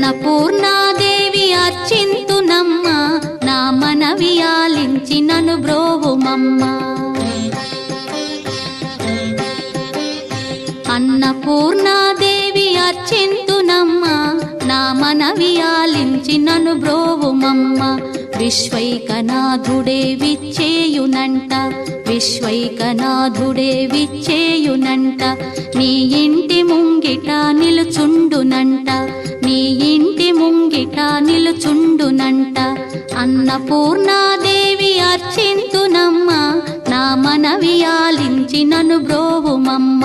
అన్నపూర్ణాదేవి అర్చింతునమ్మ, నా మనవి ఆలించి నను బ్రోవుమమ్మ. అన్నపూర్ణాదేవి అర్చింతునమ్మ, నా మనవి ఆలించి నను బ్రోవుమమ్మ. విశ్వైకనాథుడే విచ్చేయునంట, విశ్వైకనాథుడే విచ్చేయునంట. నీ ఇంటి ముంగిట నిలుచుండునంట, నీ ఇంటి ముంగిట నిలుచుండునంట. అన్నపూర్ణాదేవి అర్చింతునమ్మ, నా మనవి ఆలించి నను బ్రోవుమమ్మ.